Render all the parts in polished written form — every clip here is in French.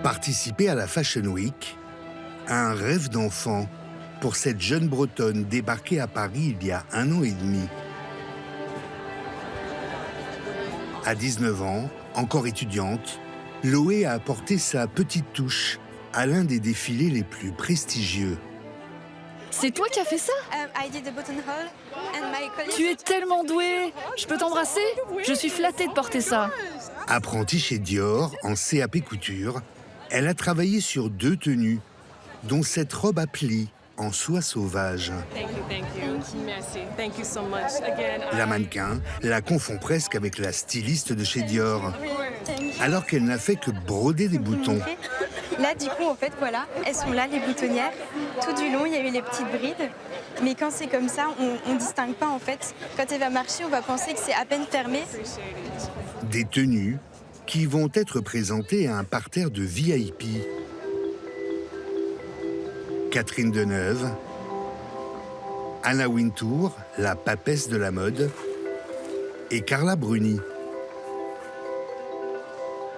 Participer à la Fashion Week, un rêve d'enfant pour cette jeune Bretonne débarquée à Paris il y a 1 an et demi. À 19 ans, encore étudiante, Loé a apporté sa petite touche à l'un des défilés les plus prestigieux. C'est toi qui as fait ça? Tu es tellement douée! Je peux t'embrasser? Je suis flattée de porter ça. Apprentie chez Dior en CAP couture, elle a travaillé sur 2 tenues, dont cette robe à plis en soie sauvage. La mannequin la confond presque avec la styliste de chez Dior, alors qu'elle n'a fait que broder des boutons. Là, du coup, en fait, voilà, elles sont là, les boutonnières. Tout du long, il y a eu les petites brides. Mais quand c'est comme ça, on ne distingue pas, en fait. Quand elle va marcher, on va penser que c'est à peine fermé. Des tenues qui vont être présentées à un parterre de VIP. Catherine Deneuve, Anna Wintour, la papesse de la mode, et Carla Bruni.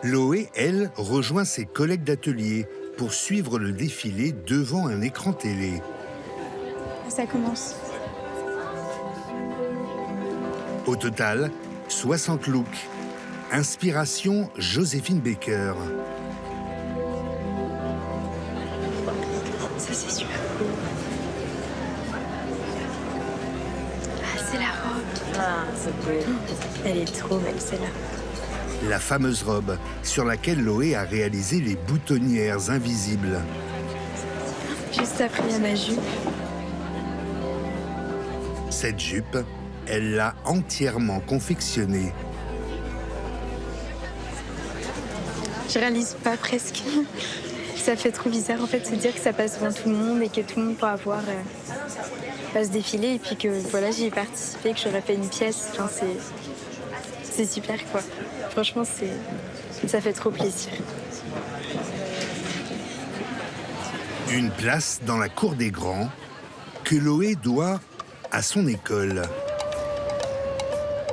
Loé, elle, rejoint ses collègues d'atelier pour suivre le défilé devant un écran télé. Ça commence. Au total, 60 looks. Inspiration Joséphine Baker. Ça, c'est super cool. Ah, c'est la robe. Ah, c'est beau. Elle est trop belle, celle-là. La fameuse robe sur laquelle Loé a réalisé les boutonnières invisibles. Juste après, il y a ma jupe. Cette jupe, elle l'a entièrement confectionnée. Je réalise pas presque. Ça fait trop bizarre, en fait, de se dire que ça passe devant tout le monde et que tout le monde pourra voir se défiler. Et puis que, voilà, j'y ai participé, que j'aurais fait une pièce. Enfin, c'est super, quoi. Franchement, ça fait trop plaisir. Une place dans la cour des grands que Loé doit à son école.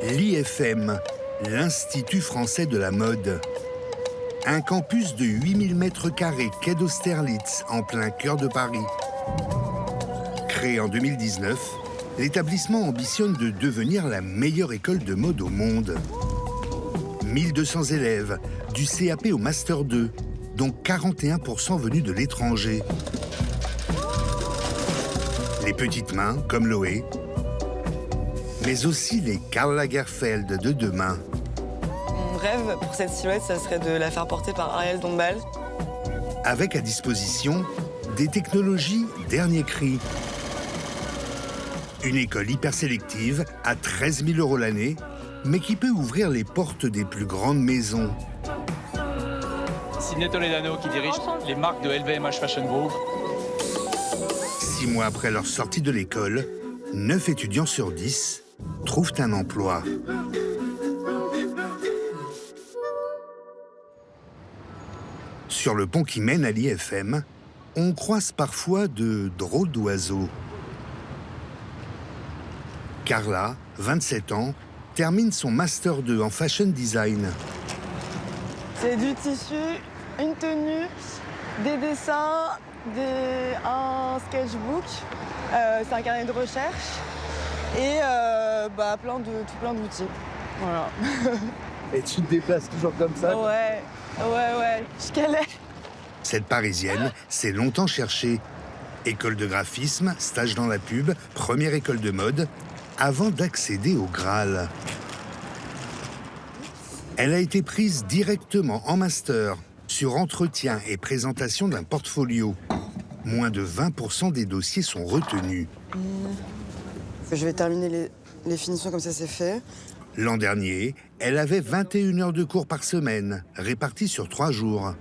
L'IFM, l'Institut français de la mode. Un campus de 8000 m² quai d'Austerlitz, en plein cœur de Paris. Créé en 2019, l'établissement ambitionne de devenir la meilleure école de mode au monde. 1200 élèves, du CAP au Master 2, dont 41% venus de l'étranger. Les petites mains, comme Loé, mais aussi les Karl Lagerfeld de demain. Mon rêve pour cette silhouette, ça serait de la faire porter par Ariel Dombal. Avec à disposition des technologies dernier cri. Une école hyper sélective à 13 000 € l'année, mais qui peut ouvrir les portes des plus grandes maisons. Sidney Toledano qui dirige les marques de LVMH Fashion Group. 6 mois après leur sortie de l'école, 9 étudiants sur 10 trouvent un emploi. Sur le pont qui mène à l'IFM, on croise parfois de drôles d'oiseaux. Carla, 27 ans, termine son Master 2 en Fashion Design. C'est du tissu, une tenue, des dessins, un sketchbook, c'est un carnet de recherche et tout plein d'outils. Voilà. Et tu te déplaces toujours comme ça? Ouais, je galère. Cette Parisienne s'est longtemps cherchée. École de graphisme, stage dans la pub, première école de mode, avant d'accéder au Graal. Elle a été prise directement en master sur entretien et présentation d'un portfolio. Moins de 20% des dossiers sont retenus. Je vais terminer les finitions comme ça, c'est fait. L'an dernier, elle avait 21 heures de cours par semaine, réparties sur 3 jours.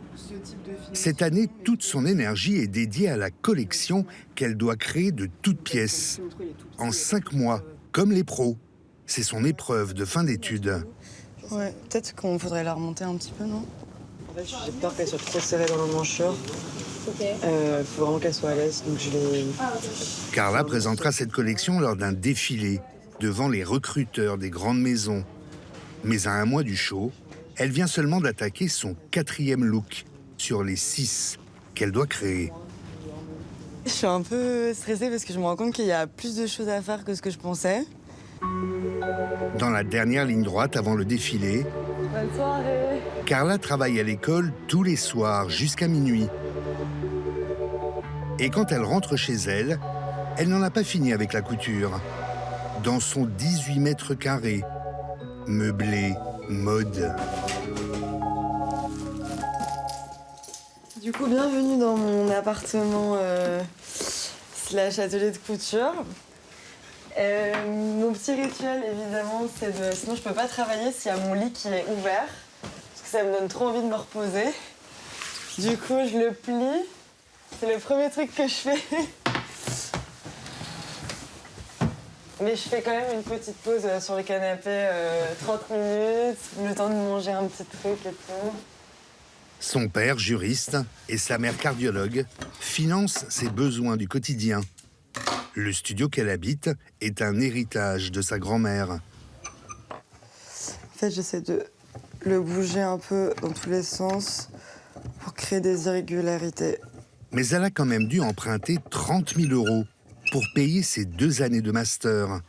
Cette année, toute son énergie est dédiée à la collection qu'elle doit créer de toutes pièces. En 5 mois, comme les pros. C'est son épreuve de fin d'études. Ouais, peut-être qu'on faudrait la remonter un petit peu, non? En fait, j'ai peur qu'elle soit trop serrée dans l'emmanchure. Faut vraiment qu'elle soit à l'aise, donc je l'ai... Carla présentera cette collection lors d'un défilé devant les recruteurs des grandes maisons. Mais à 1 mois du show, elle vient seulement d'attaquer son 4e look sur les 6 qu'elle doit créer. Je suis un peu stressée parce que je me rends compte qu'il y a plus de choses à faire que ce que je pensais. Dans la dernière ligne droite avant le défilé, Bonne soirée. Carla travaille à l'école tous les soirs jusqu'à minuit. Et quand elle rentre chez elle, elle n'en a pas fini avec la couture. Dans son 18 mètres carrés, meublé, mode. Du coup, bienvenue dans mon appartement slash atelier de couture. Mon petit rituel, évidemment, c'est de... Sinon, je peux pas travailler s'il y a mon lit qui est ouvert, parce que ça me donne trop envie de me reposer. Du coup, je le plie. C'est le premier truc que je fais. Mais je fais quand même une petite pause sur le canapé, 30 minutes, le temps de manger un petit truc et tout. Son père, juriste, et sa mère, cardiologue, financent ses besoins du quotidien. Le studio qu'elle habite est un héritage de sa grand-mère. En fait, j'essaie de le bouger un peu dans tous les sens pour créer des irrégularités. Mais elle a quand même dû emprunter 30 000 € pour payer ses 2 années de master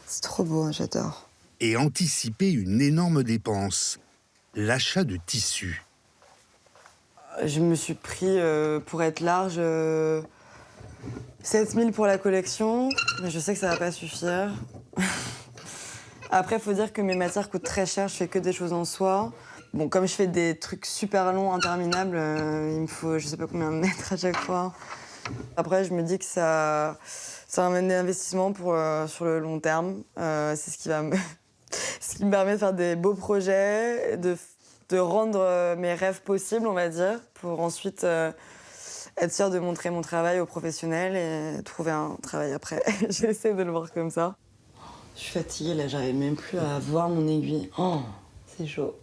C'est trop beau, hein, j'adore. et anticiper une énorme dépense, l'achat de tissus. Je me suis pris, pour être large, 7 000 pour la collection, mais je sais que ça va pas suffire. Après, il faut dire que mes matières coûtent très cher, je fais que des choses en soie. Bon, comme je fais des trucs super longs, interminables, il me faut je sais pas combien de mètres à chaque fois. Après, je me dis que ça ramène des investissements pour, sur le long terme. C'est ce qui va ce qui me permet de faire des beaux projets, de rendre mes rêves possibles, on va dire, pour ensuite être sûre de montrer mon travail aux professionnels et trouver un travail après. J'essaie de le voir comme ça. Je suis fatiguée, là, j'arrive même plus à voir mon aiguille. Oh, c'est chaud.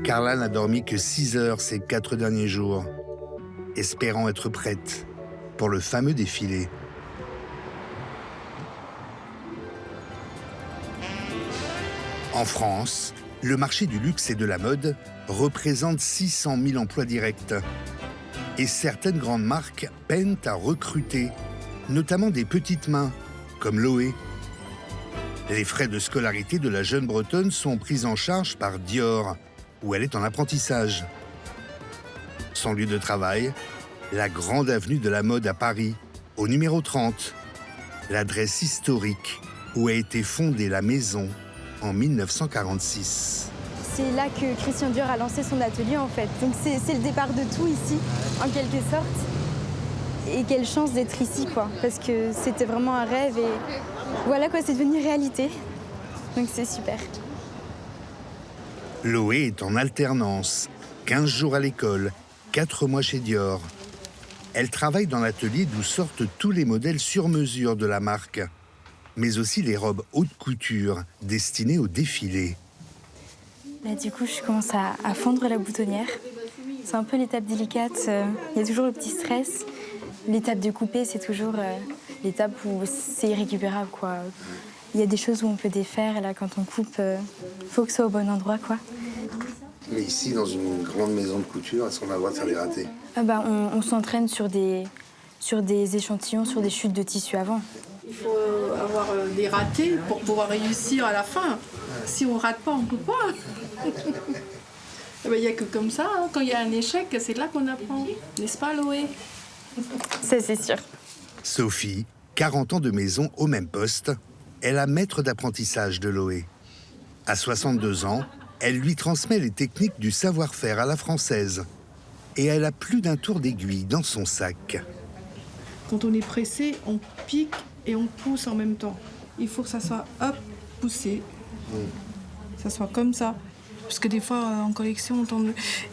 Carla n'a dormi que 6 heures ces 4 derniers jours, espérant être prête pour le fameux défilé. En France, le marché du luxe et de la mode représente 600 000 emplois directs. Et certaines grandes marques peinent à recruter, notamment des petites mains, comme Loé. Les frais de scolarité de la jeune Bretonne sont pris en charge par Dior, où elle est en apprentissage. Son lieu de travail, la grande avenue de la mode à Paris, au numéro 30, l'adresse historique où a été fondée la maison en 1946. C'est là que Christian Dior a lancé son atelier en fait. Donc c'est le départ de tout ici, en quelque sorte. Et quelle chance d'être ici quoi, parce que c'était vraiment un rêve et voilà quoi, c'est devenu réalité. Donc c'est super. Loé est en alternance, 15 jours à l'école, 4 mois chez Dior. Elle travaille dans l'atelier d'où sortent tous les modèles sur mesure de la marque, mais aussi les robes haute couture destinées au défilé. Là du coup je commence à fondre la boutonnière. C'est un peu l'étape délicate, il y a toujours le petit stress. L'étape de couper, c'est toujours l'étape où c'est irrécupérable, quoi. Il y a des choses où on peut défaire, et là, quand on coupe, faut que ce soit au bon endroit, quoi. Mais ici, dans une grande maison de couture, est-ce qu'on a le droit de faire des ratés? Ah bah, on s'entraîne sur des échantillons, sur des chutes de tissu avant. Il faut avoir des ratés pour pouvoir réussir à la fin. Si on rate pas, on peut pas. Il n'y a que comme ça, hein. Quand il y a un échec, c'est là qu'on apprend. N'est-ce pas, Loé? Ça, c'est sûr. Sophie, 40 ans de maison au même poste, est la maître d'apprentissage de Loé. À 62 ans, elle lui transmet les techniques du savoir-faire à la française. Et elle a plus d'un tour d'aiguille dans son sac. Quand on est pressé, on pique et on pousse en même temps. Il faut que ça soit, hop, poussé. Que ça soit comme ça. Parce que des fois, en collection,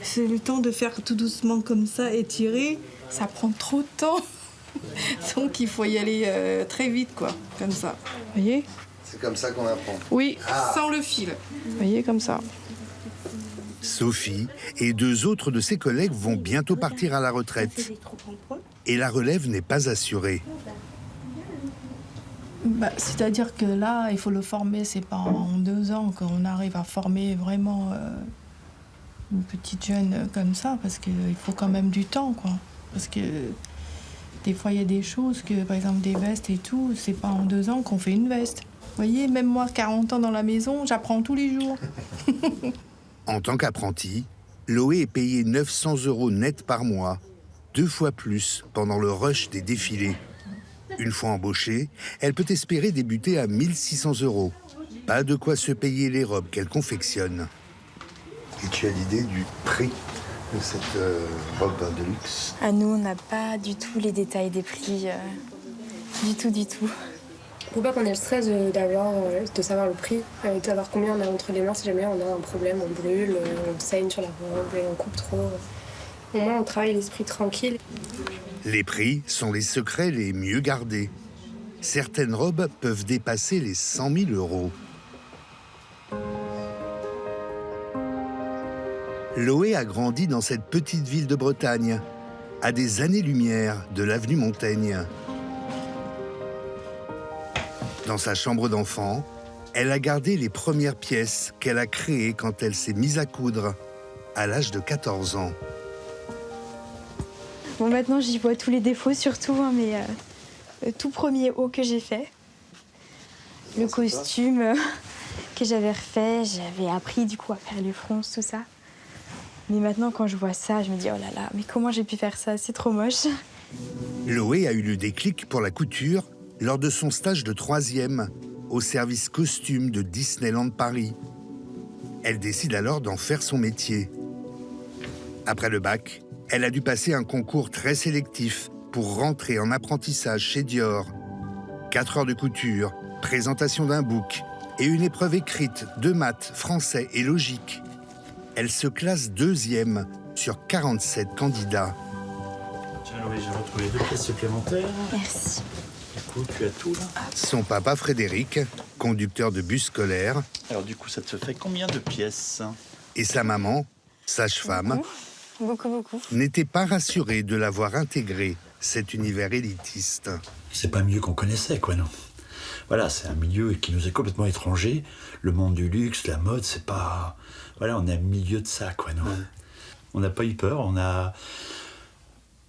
c'est le temps de faire tout doucement comme ça, étirer. Ça prend trop de temps. Donc, il faut y aller très vite, quoi. Comme ça. Vous voyez? C'est comme ça qu'on apprend. Oui, sans le fil. Vous voyez, comme ça. Sophie et 2 autres de ses collègues vont bientôt partir à la retraite. Et la relève n'est pas assurée. Bah, c'est-à-dire que là, il faut le former. C'est pas en 2 ans qu'on arrive à former vraiment une petite jeune comme ça, parce qu'il faut quand même du temps, quoi. Parce que des fois, il y a des choses que, par exemple, des vestes et tout, c'est pas en 2 ans qu'on fait une veste. Vous voyez, même moi, 40 ans dans la maison, j'apprends tous les jours. En tant qu'apprentie, Loé est payée 900 € net par mois, 2 fois plus pendant le rush des défilés. Une fois embauchée, elle peut espérer débuter à 1 600 €. Pas de quoi se payer les robes qu'elle confectionne. Et tu as l'idée du prix de cette robe de luxe? À nous, on n'a pas du tout les détails des prix. Du tout. Pour pas qu'on ait le stress de savoir le prix, de savoir combien on a entre les mains si jamais on a un problème, on brûle, on saigne sur la robe et on coupe trop. Au moins, on travaille l'esprit tranquille. Les prix sont les secrets les mieux gardés. Certaines robes peuvent dépasser les 100 000 €. Loé a grandi dans cette petite ville de Bretagne, à des années-lumière de l'avenue Montaigne. Dans sa chambre d'enfant, elle a gardé les premières pièces qu'elle a créées quand elle s'est mise à coudre, à l'âge de 14 ans. Bon, maintenant, j'y vois tous les défauts, surtout, hein, mais le tout premier haut que j'ai fait, le costume que j'avais refait, j'avais appris du coup à faire les fronces, tout ça. Mais maintenant, quand je vois ça, je me dis, oh là là, mais comment j'ai pu faire ça? C'est trop moche. Loé a eu le déclic pour la couture lors de son stage de 3e au service costume de Disneyland Paris. Elle décide alors d'en faire son métier. Après le bac, elle a dû passer un concours très sélectif pour rentrer en apprentissage chez Dior. 4 heures de couture, présentation d'un book et une épreuve écrite de maths, français et logique. Elle se classe 2e sur 47 candidats. Tiens, Loé, j'ai retrouvé 2 pièces supplémentaires. Merci. Du coup, tu as tout là. Son papa Frédéric, conducteur de bus scolaire, Alors du coup, ça te fait combien de pièces? et sa maman, sage-femme, Beaucoup. n'étaient pas rassurés de l'avoir intégré cet univers élitiste. C'est pas mieux qu'on connaissait, quoi, non? Voilà, c'est un milieu qui nous est complètement étranger. Le monde du luxe, la mode, c'est pas... Voilà, on est au milieu de ça, quoi, non? On n'a pas eu peur, on a...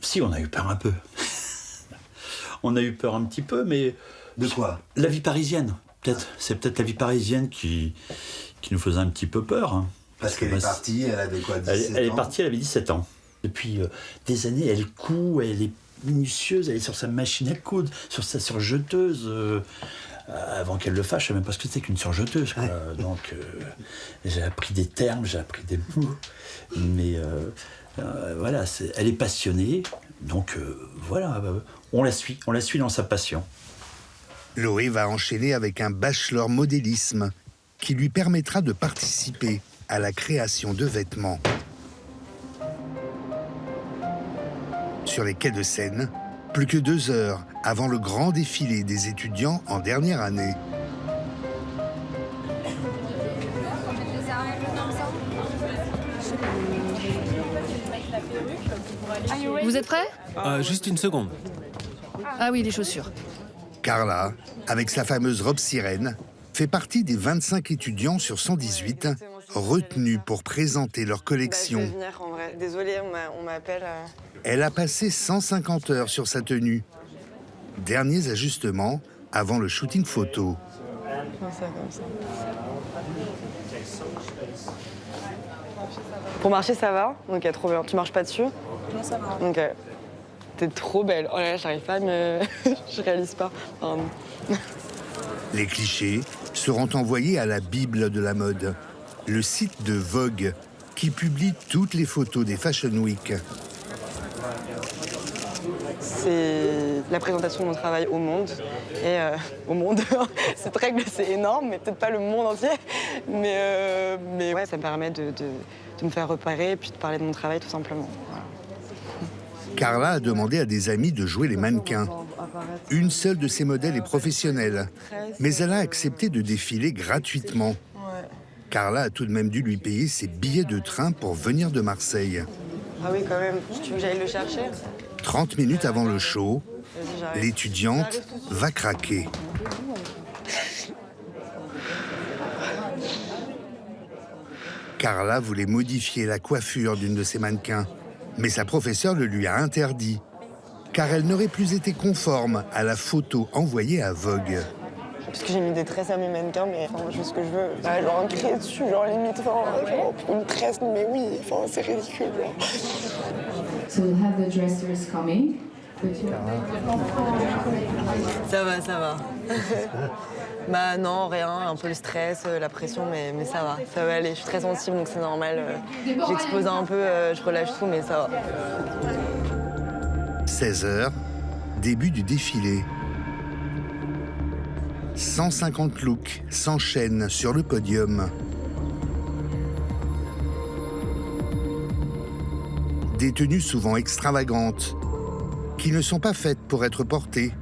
Si, on a eu peur un peu. On a eu peur un petit peu, mais... De quoi? La vie parisienne, peut-être. C'est peut-être la vie parisienne qui nous faisait un petit peu peur, hein. Parce qu'elle est partie, elle avait quoi, 17 ans? Elle est partie, elle avait 17 ans. Depuis des années, elle coud, elle est minutieuse, elle est sur sa machine à coudre, sur sa surjeteuse. Avant qu'elle le fasse, je ne sais même pas ce que c'est qu'une surjeteuse, quoi. Donc, j'ai appris des termes, j'ai appris des mots. Mais voilà, elle est passionnée. Donc, voilà, on la suit dans sa passion. Loé va enchaîner avec un bachelor modélisme qui lui permettra de participer à la création de vêtements. Sur les quais de Seine, plus que 2 heures avant le grand défilé des étudiants en dernière année. Vous êtes prêts? Juste une seconde. Ah oui, les chaussures. Carla, avec sa fameuse robe sirène, fait partie des 25 étudiants sur 118 retenus pour présenter leur collection. Je vais venir, en vrai. Désolée, on m'appelle. Elle a passé 150 heures sur sa tenue. Derniers ajustements avant le shooting photo. Comme ça. Pour marcher, ça va? Ok, trop bien. Tu marches pas dessus? Non, ça va. Ok. T'es trop belle. Oh là là, j'arrive pas à me... Je réalise pas. Pardon. Les clichés seront envoyés à la Bible de la mode, le site de Vogue, qui publie toutes les photos des Fashion Week. C'est la présentation de mon travail au monde. Et au monde, cette règle, c'est énorme, mais peut-être pas le monde entier. Mais ouais, ça me permet de me faire repérer et puis de parler de mon travail, tout simplement. Voilà. Carla a demandé à des amis de jouer les mannequins. Une seule de ses modèles est professionnelle, mais elle a accepté de défiler gratuitement. Carla a tout de même dû lui payer ses billets de train pour venir de Marseille. Ah oui, quand même. Tu veux que j'aille le chercher? 30 minutes avant le show, l'étudiante va craquer. Carla voulait modifier la coiffure d'une de ses mannequins, mais sa professeure le lui a interdit, car elle n'aurait plus été conforme à la photo envoyée à Vogue. Parce que j'ai mis des tresses à mes mannequins, mais enfin, je fais ce que je veux. Bah, genre un crayon dessus, genre limite, genre une tresse, mais oui, enfin, c'est ridicule. Genre. So we'll have the dressers coming. Ça va. Bah non, rien, un peu le stress, la pression, mais ça va aller. Je suis très sensible, donc c'est normal. J'expose un peu, je relâche tout, mais ça va. 16h, début du défilé. 150 looks s'enchaînent sur le podium. Des tenues souvent extravagantes, qui ne sont pas faites pour être portées,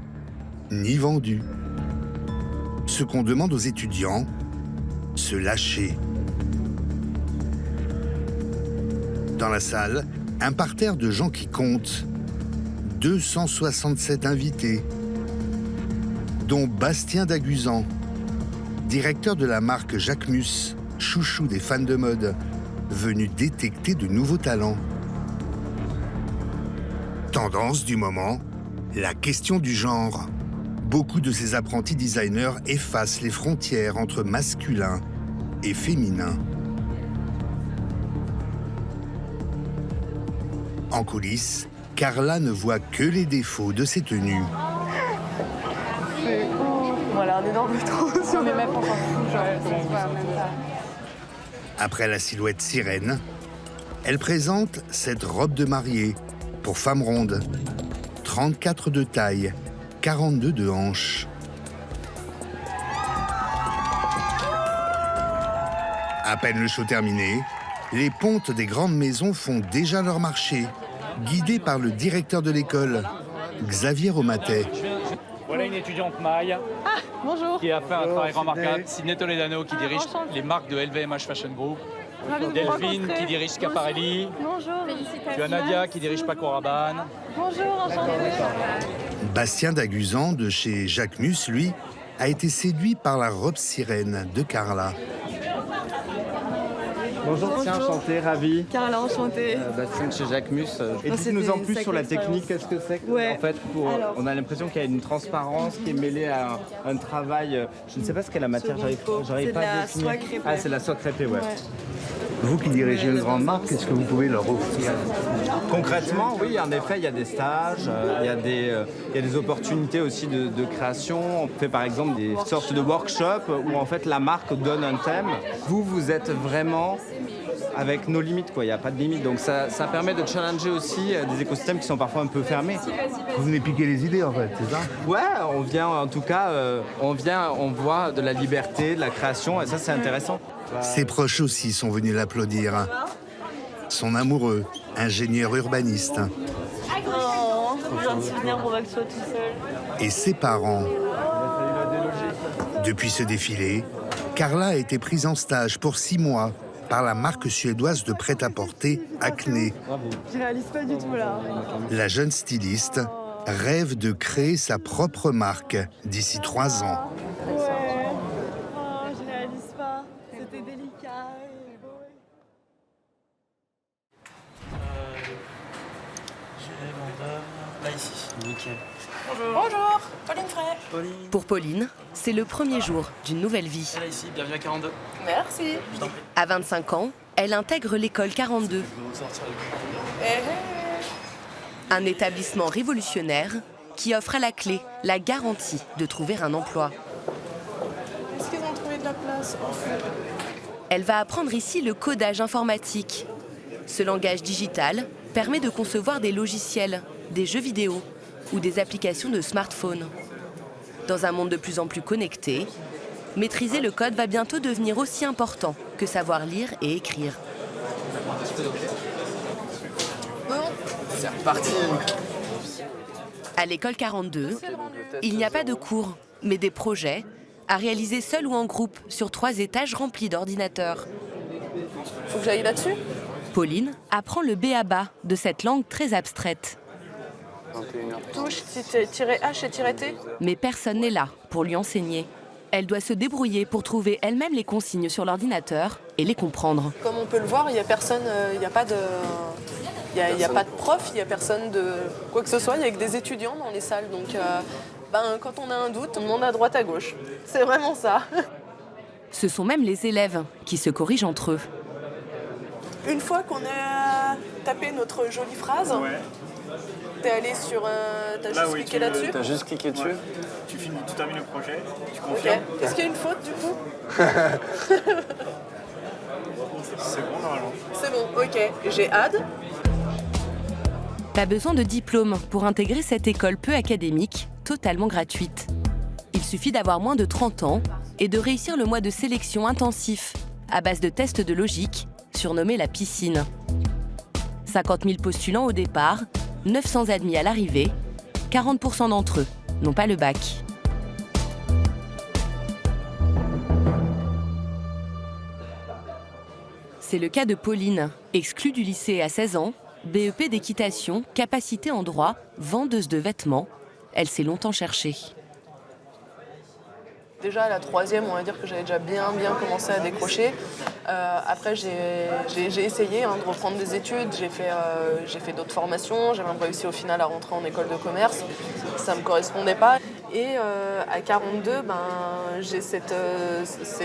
ni vendues. Ce qu'on demande aux étudiants, se lâcher. Dans la salle, un parterre de gens qui comptent. 267 invités, dont Bastien Daguzan, directeur de la marque Jacquemus, chouchou des fans de mode, venu détecter de nouveaux talents. Tendance du moment, la question du genre. Beaucoup de ces apprentis designers effacent les frontières entre masculin et féminin. En coulisses, Carla ne voit que les défauts de ses tenues. Voilà, un énorme trou sur les mecs. Après la silhouette sirène, elle présente cette robe de mariée pour femme ronde. 34 de taille, 42 de hanche. À peine le show terminé, les pontes des grandes maisons font déjà leur marché, guidées par le directeur de l'école, Xavier Romatet. Voilà une étudiante Maï qui a fait un travail remarquable. Sidney Toledano qui dirige les marques de LVMH Fashion Group. Delphine qui dirige Schiaparelli. Bonjour, Tu as Nadia qui dirige Paco Rabanne. Bonjour, enchantée. Bastien Daguzan de chez Jacquemus, lui, a été séduit par la robe sirène de Carla. Bonjour, tiens, enchanté, ravi. Carla, enchantée. Bastien de chez Jacquemus. Et dites-nous en plus sur la technique, qu'est-ce que c'est que, en fait, on a l'impression qu'il y a une transparence qui est mêlée à un travail. Je ne sais pas ce qu'est la matière, j'arrive pas à définir. Ah, c'est la soie crêpée, ouais. Vous qui dirigez une grande marque, qu'est-ce que vous pouvez leur offrir? Concrètement, oui, en effet, il y a des stages, il y a des opportunités aussi de création. On fait par exemple des sortes de workshops où en fait la marque donne un thème. Vous êtes vraiment avec nos limites, quoi. Il n'y a pas de limite. Donc ça permet de challenger aussi des écosystèmes qui sont parfois un peu fermés. Vous venez piquer les idées en fait, c'est ça? Ouais, on vient en tout cas, on voit de la liberté, de la création et ça c'est intéressant. Ses proches aussi sont venus l'applaudir. Son amoureux, ingénieur urbaniste. Et ses parents. Depuis ce défilé, Carla a été prise en stage pour 6 mois par la marque suédoise de prêt-à-porter Acne. Je réalise pas du tout là. La jeune styliste rêve de créer sa propre marque d'ici 3 ans. Je réalise pas. C'était délicat. Là, ici, nickel. Bonjour, Pauline Frey. Pour Pauline, c'est le premier jour d'une nouvelle vie. Là, ici, bienvenue à 42. Merci. À 25 ans, elle intègre l'école 42. Un établissement révolutionnaire qui offre à la clé la garantie de trouver un emploi. Est-ce qu'ils ont trouvé de la place? Elle va apprendre ici le codage informatique. Ce langage digital permet de concevoir des logiciels, des jeux vidéo ou des applications de smartphone. Dans un monde de plus en plus connecté, maîtriser le code va bientôt devenir aussi important que savoir lire et écrire. C'est reparti. À l'école 42, il n'y a pas de cours, mais des projets à réaliser seul ou en groupe sur 3 étages remplis d'ordinateurs. Faut que j'aille là-dessus? Pauline apprend le b.a.-ba de cette langue très abstraite. Touche, -H et -T. Mais personne n'est là pour lui enseigner. Elle doit se débrouiller pour trouver elle-même les consignes sur l'ordinateur et les comprendre. Comme on peut le voir, il n'y a personne, il n'y a pas de... Il n'y a pas de prof, il n'y a personne de quoi que ce soit, il n'y a que des étudiants dans les salles. Donc quand on a un doute, on demande à droite à gauche. C'est vraiment ça. Ce sont même les élèves qui se corrigent entre eux. Une fois qu'on a tapé notre jolie phrase, t'es allé sur... t'as juste cliqué là-dessus. T'as juste cliqué dessus. Tu termines le projet, tu confirmes. Ok. Est-ce qu'il y a une faute du coup? C'est bon normalement. C'est bon, ok. J'ai add. Pas besoin de diplôme pour intégrer cette école peu académique, totalement gratuite. Il suffit d'avoir moins de 30 ans et de réussir le mois de sélection intensif à base de tests de logique, surnommé la piscine. 50 000 postulants au départ, 900 admis à l'arrivée, 40% d'entre eux n'ont pas le bac. C'est le cas de Pauline, exclue du lycée à 16 ans, BEP d'équitation, capacité en droit, vendeuse de vêtements. Elle s'est longtemps cherchée. Déjà à la troisième, on va dire que j'avais déjà bien commencé à décrocher. Après, j'ai essayé de reprendre des études, j'ai fait d'autres formations, j'ai même réussi au final à rentrer en école de commerce. Ça ne me correspondait pas. Et à 42, j'ai cette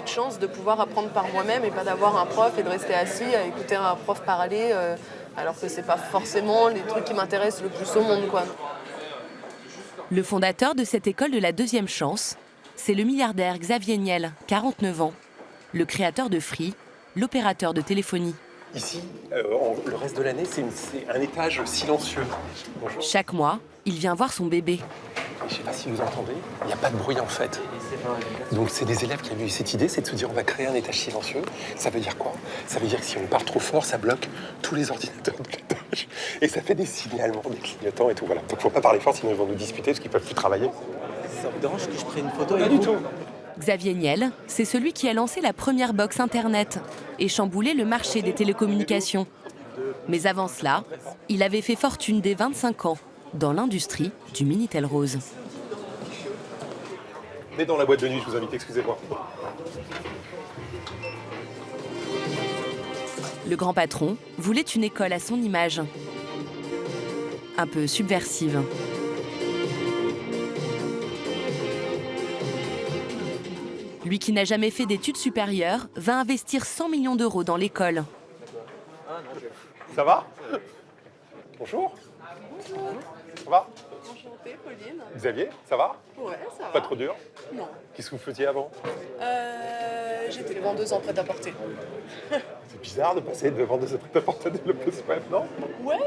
chance de pouvoir apprendre par moi-même et pas d'avoir un prof et de rester assis à écouter un prof parler, alors que c'est pas forcément les trucs qui m'intéressent le plus au monde, quoi. Le fondateur de cette école de la deuxième chance, c'est le milliardaire Xavier Niel, 49 ans, le créateur de Free, l'opérateur de téléphonie. Ici, le reste de l'année, c'est un étage silencieux. Bonjour. Chaque mois, il vient voir son bébé. Je ne sais pas si vous entendez, il n'y a pas de bruit en fait. Donc c'est des élèves qui ont eu cette idée, c'est de se dire on va créer un étage silencieux. Ça veut dire quoi? Ça veut dire que si on parle trop fort, ça bloque tous les ordinateurs de l'étage. Et ça fait des signalements, des clignotants et tout. Voilà. Donc il ne faut pas parler fort, sinon ils vont nous disputer parce qu'ils ne peuvent plus travailler. Ça vous dérange que je prenne une photo avec vous? Pas du tout. Xavier Niel, c'est celui qui a lancé la première box Internet et chamboulé le marché des télécommunications. Mais avant cela, il avait fait fortune dès 25 ans dans l'industrie du Minitel Rose. Mais dans la boîte de nuit, je vous invite, excusez-moi. Le grand patron voulait une école à son image, un peu subversive. Lui qui n'a jamais fait d'études supérieures va investir 100 millions d'euros dans l'école. Ça va? Bonjour. Ça va? Enchantée, Pauline. Xavier, ça va? Ouais, ça va. Pas trop dur? Non. Qu'est-ce que vous faisiez avant? J'étais vendeuse en prêt-à-porter. C'est bizarre de passer de vendeuse de prêt-à-porter à développeuse web, non? Ouais,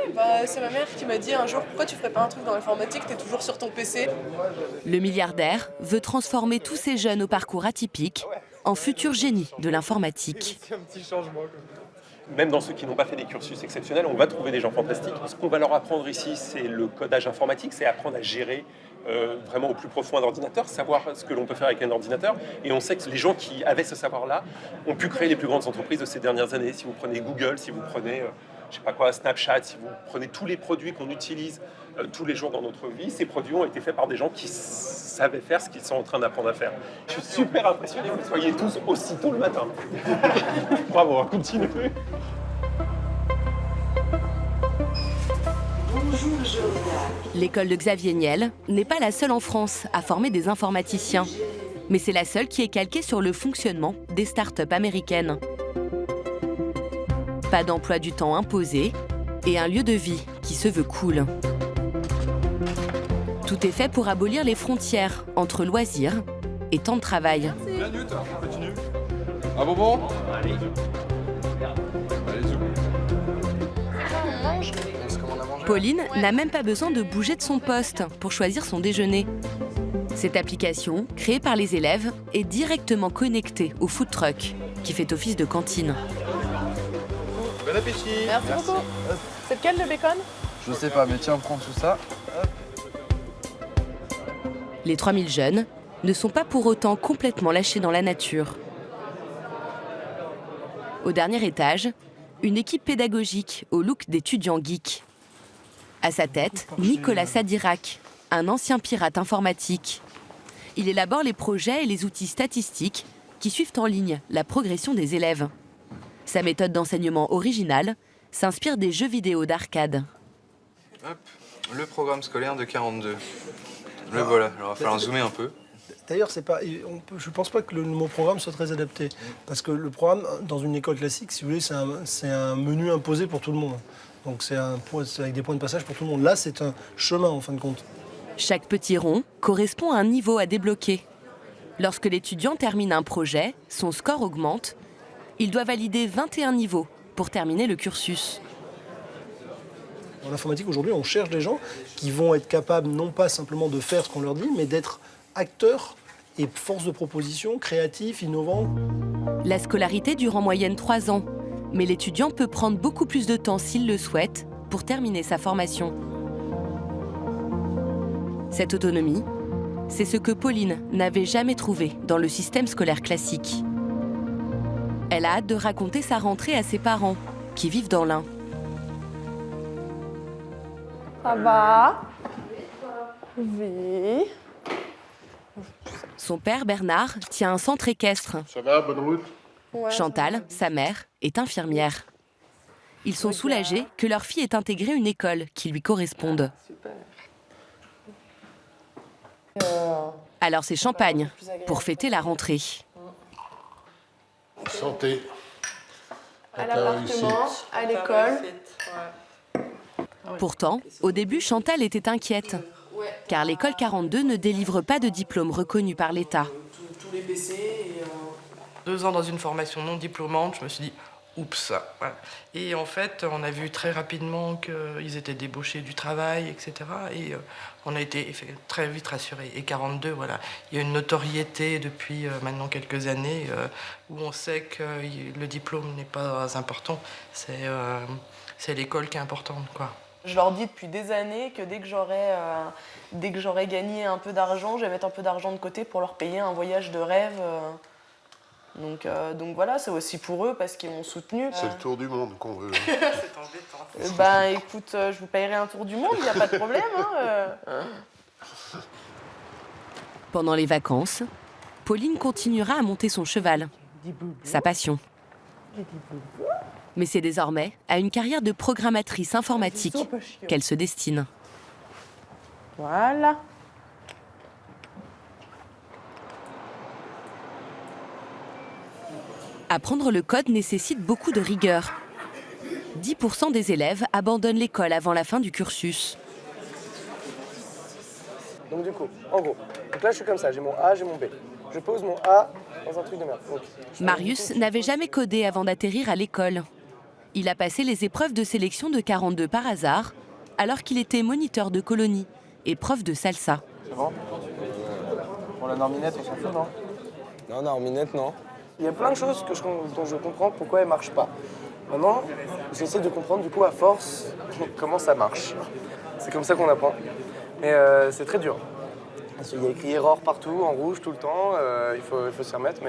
c'est ma mère qui m'a dit un jour, pourquoi tu ferais pas un truc dans l'informatique, t'es toujours sur ton PC. Le milliardaire veut transformer tous ces jeunes au parcours atypique en futurs génies de l'informatique. C'est un petit changement. Même dans ceux qui n'ont pas fait des cursus exceptionnels, on va trouver des gens fantastiques. Ce qu'on va leur apprendre ici, c'est le codage informatique, c'est apprendre à gérer vraiment au plus profond un ordinateur, savoir ce que l'on peut faire avec un ordinateur. Et on sait que les gens qui avaient ce savoir-là ont pu créer les plus grandes entreprises de ces dernières années. Si vous prenez Google, si vous prenez je sais pas quoi, Snapchat, si vous prenez tous les produits qu'on utilise tous les jours dans notre vie, ces produits ont été faits par des gens qui savaient faire ce qu'ils sont en train d'apprendre à faire. Je suis super impressionné que vous soyez tous aussi tôt le matin. Bravo, continuez. L'école de Xavier Niel n'est pas la seule en France à former des informaticiens, mais c'est la seule qui est calquée sur le fonctionnement des startups américaines. Pas d'emploi du temps imposé et un lieu de vie qui se veut cool. Tout est fait pour abolir les frontières entre loisirs et temps de travail. Minute, on continue. Ah bon? Allez. Pauline n'a même pas besoin de bouger de son poste pour choisir son déjeuner. Cette application, créée par les élèves, est directement connectée au food truck, qui fait office de cantine. Bon appétit. Merci beaucoup. C'est lequel le bacon? Je sais pas, mais tiens, prends tout ça. Hop. Les 3000 jeunes ne sont pas pour autant complètement lâchés dans la nature. Au dernier étage, une équipe pédagogique au look d'étudiants geeks. À sa tête, Nicolas Sadirac, un ancien pirate informatique. il élabore les projets et les outils statistiques qui suivent en ligne la progression des élèves. Sa méthode d'enseignement originale s'inspire des jeux vidéo d'arcade. Hop, le programme scolaire de 42. Le voilà, alors il va falloir zoomer un peu. D'ailleurs, je ne pense pas que le mot programme soit très adapté. Parce que le programme, dans une école classique, si vous voulez, c'est un menu imposé pour tout le monde. Donc c'est avec des points de passage pour tout le monde. Là, c'est un chemin, en fin de compte. Chaque petit rond correspond à un niveau à débloquer. Lorsque l'étudiant termine un projet, son score augmente. Il doit valider 21 niveaux pour terminer le cursus. En informatique, aujourd'hui, on cherche des gens qui vont être capables non pas simplement de faire ce qu'on leur dit, mais d'être acteurs et force de proposition, créatifs, innovants. La scolarité dure en moyenne 3 ans, mais l'étudiant peut prendre beaucoup plus de temps s'il le souhaite pour terminer sa formation. Cette autonomie, c'est ce que Pauline n'avait jamais trouvé dans le système scolaire classique. Elle a hâte de raconter sa rentrée à ses parents, qui vivent dans l'Ain. Ça va? Oui. Son père, Bernard, tient un centre équestre. Ça va, bonne route? Ouais, Chantal, sa mère, est infirmière. Ils sont soulagés que leur fille ait intégré une école qui lui corresponde. Super. Alors c'est champagne pour fêter la rentrée. Santé. À l'appartement, à l'école. Pourtant, au début, Chantal était inquiète, car l'école 42 ne délivre pas de diplôme reconnu par l'État. Tous les PC et 2 ans dans une formation non diplômante, je me suis dit oups. Voilà. Et en fait, on a vu très rapidement qu'ils étaient débauchés du travail, etc. Et on a été très vite rassurés. Et 42, voilà, il y a une notoriété depuis maintenant quelques années où on sait que le diplôme n'est pas important. C'est l'école qui est importante, quoi. Je leur dis depuis des années que dès que j'aurai gagné un peu d'argent, je vais mettre un peu d'argent de côté pour leur payer un voyage de rêve. Donc voilà, c'est aussi pour eux parce qu'ils m'ont soutenu. C'est le tour du monde qu'on veut. C'est embêtant. Ben écoute, je vous payerai un tour du monde, il n'y a pas de problème. Pendant les vacances, Pauline continuera à monter son cheval, sa passion. Mais c'est désormais à une carrière de programmatrice informatique qu'elle se destine. Voilà. Apprendre le code nécessite beaucoup de rigueur. 10% des élèves abandonnent l'école avant la fin du cursus. Donc du coup, en gros, donc là je suis comme ça, j'ai mon A, j'ai mon B. Je pose mon A dans un truc de merde. Donc, Marius n'avait jamais codé avant d'atterrir à l'école. Il a passé les épreuves de sélection de 42 par hasard, alors qu'il était moniteur de colonie et prof de salsa. C'est bon? Pour la norminette, on s'en fout, non? Non, norminette, non. Il y a plein de choses dont je comprends pourquoi elles ne marchent pas. Maintenant, j'essaie de comprendre du coup à force comment ça marche. C'est comme ça qu'on apprend. Mais c'est très dur. Il y a écrit erreur partout, en rouge tout le temps. Il faut s'y remettre,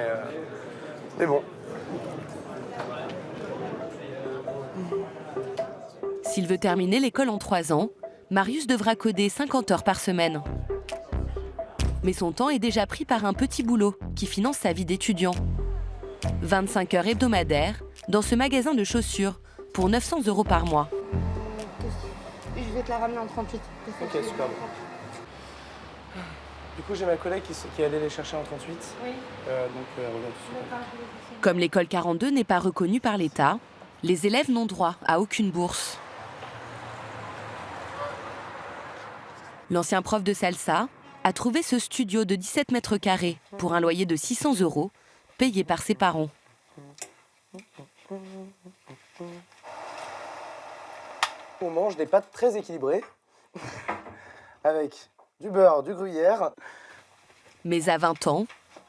mais bon. S'il veut terminer l'école en 3 ans, Marius devra coder 50 heures par semaine. Mais son temps est déjà pris par un petit boulot qui finance sa vie d'étudiant. 25 heures hebdomadaires dans ce magasin de chaussures pour 900 € par mois. Je vais te la ramener en 38. Ok, super. Du coup, j'ai ma collègue qui est allée les chercher en 38. Oui. Donc, elle revient tout de suite. Comme l'école 42 n'est pas reconnue par l'État, les élèves n'ont droit à aucune bourse. L'ancien prof de salsa a trouvé ce studio de 17 mètres carrés pour un loyer de 600 €, payé par ses parents. On mange des pâtes très équilibrées, avec du beurre, du gruyère. Mais à 20 ans,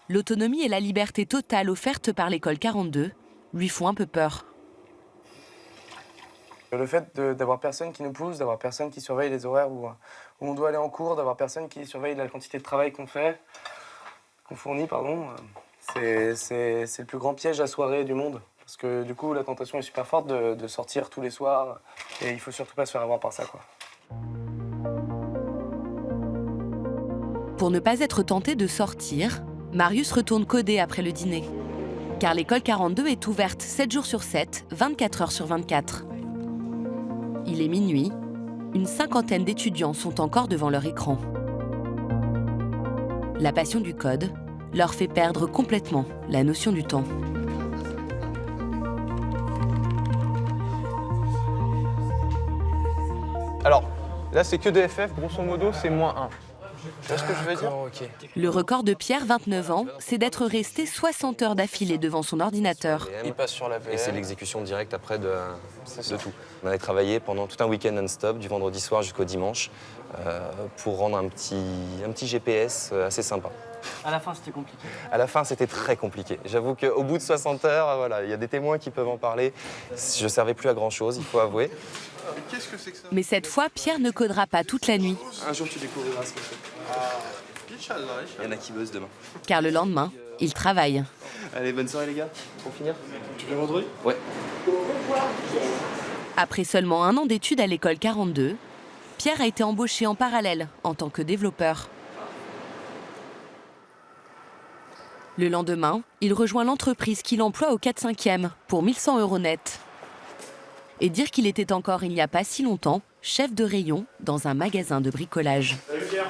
l'autonomie et la liberté totale offerte par l'école 42 lui font un peu peur. Le fait d'avoir personne qui nous pousse, d'avoir personne qui surveille les horaires où on doit aller en cours, d'avoir personne qui surveille la quantité de travail qu'on fournit, c'est le plus grand piège à soirée du monde. Parce que du coup, la tentation est super forte de sortir tous les soirs et il faut surtout pas se faire avoir par ça, quoi. Pour Pour ne pas être tenté de sortir, Marius retourne coder après le dîner. Car l'école 42 est ouverte 7 jours sur 7, 24 heures sur 24. Il est minuit, une cinquantaine d'étudiants sont encore devant leur écran. La passion du code leur fait perdre complètement la notion du temps. Alors, là, c'est que des FF, grosso modo, c'est -1. Tu vois ce que je veux dire? Le record de Pierre, 29 ans, c'est d'être resté 60 heures d'affilée devant son ordinateur. Il passe sur la VM. Et c'est l'exécution directe après de tout. On avait travaillé pendant tout un week-end non-stop, du vendredi soir jusqu'au dimanche, pour rendre un petit GPS assez sympa. À la fin, c'était compliqué. À la fin, c'était très compliqué. J'avoue qu'au bout de 60 heures, voilà, il y a des témoins qui peuvent en parler. Je ne servais plus à grand-chose, il faut avouer. Qu'est-ce que c'est que ça? Mais cette fois, Pierre ne codera pas toute la nuit. Un jour, tu découvriras ce que c'est. Il y en a qui bossent demain. Car le lendemain, il travaille. Allez, bonne soirée les gars, pour finir. Tu viens vendredi? Ouais. Après seulement 1 an d'études à l'école 42, Pierre a été embauché en parallèle en tant que développeur. Le lendemain, il rejoint l'entreprise qui l'emploie au 4/5e pour 1100 € net. Et dire qu'il était encore, il n'y a pas si longtemps, chef de rayon dans un magasin de bricolage. Salut Pierre.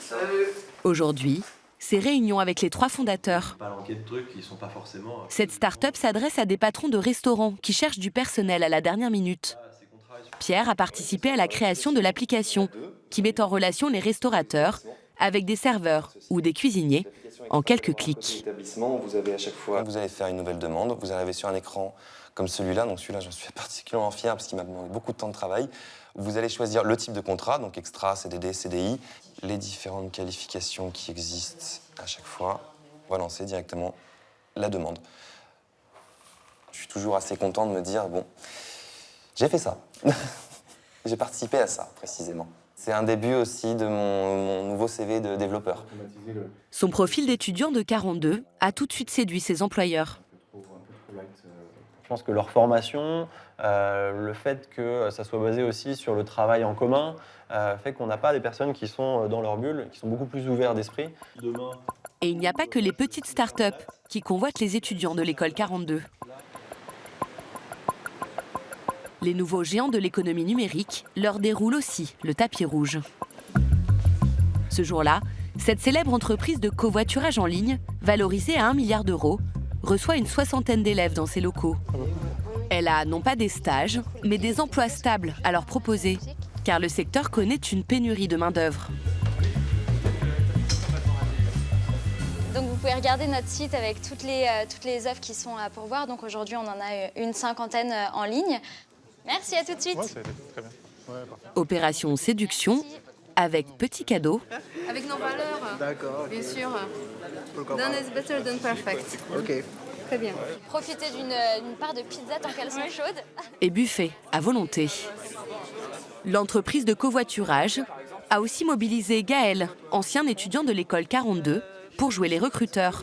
Salut. Aujourd'hui, c'est réunion avec les 3 fondateurs. De trucs qui sont pas forcément... Cette start-up s'adresse à des patrons de restaurants qui cherchent du personnel à la dernière minute. Pierre a participé à la création de l'application qui met en relation les restaurateurs avec des serveurs ou des cuisiniers en quelques clics. Vous avez à chaque fois, vous allez faire une nouvelle demande, vous arrivez sur un écran comme celui-là, donc celui-là j'en suis particulièrement fier parce qu'il m'a demandé beaucoup de temps de travail. Vous allez choisir le type de contrat, donc extra, CDD, CDI, les différentes qualifications qui existent à chaque fois, relancer directement la demande. Je suis toujours assez content de me dire, bon, j'ai fait ça. J'ai participé à ça, précisément. C'est un début aussi de mon nouveau CV de développeur. Son profil d'étudiant de 42 a tout de suite séduit ses employeurs. Je pense que leur formation, le fait que ça soit basé aussi sur le travail en commun, fait qu'on n'a pas des personnes qui sont dans leur bulle, qui sont beaucoup plus ouverts d'esprit. Et il n'y a pas que les petites start-up qui convoitent les étudiants de l'école 42. Les nouveaux géants de l'économie numérique leur déroulent aussi le tapis rouge. Ce jour-là, cette célèbre entreprise de covoiturage en ligne, valorisée à 1 milliard d'euros, reçoit une 60aine d'élèves dans ses locaux. Elle a non pas des stages, mais des emplois stables à leur proposer, car le secteur connaît une pénurie de main-d'œuvre. Donc vous pouvez regarder notre site avec toutes les offres qui sont à pourvoir. Donc aujourd'hui, on en a une 50aine en ligne. Merci, à tout de suite. Ouais, très bien. Ouais, Opération séduction avec petit cadeau. Avec nos valeurs, d'accord, bien sûr. Done is better than perfect. Ok. Très bien. Profitez d'une part de pizza tant qu'elles sont chaudes. Et buffet à volonté. L'entreprise de covoiturage a aussi mobilisé Gaël, ancien étudiant de l'école 42, pour jouer les recruteurs.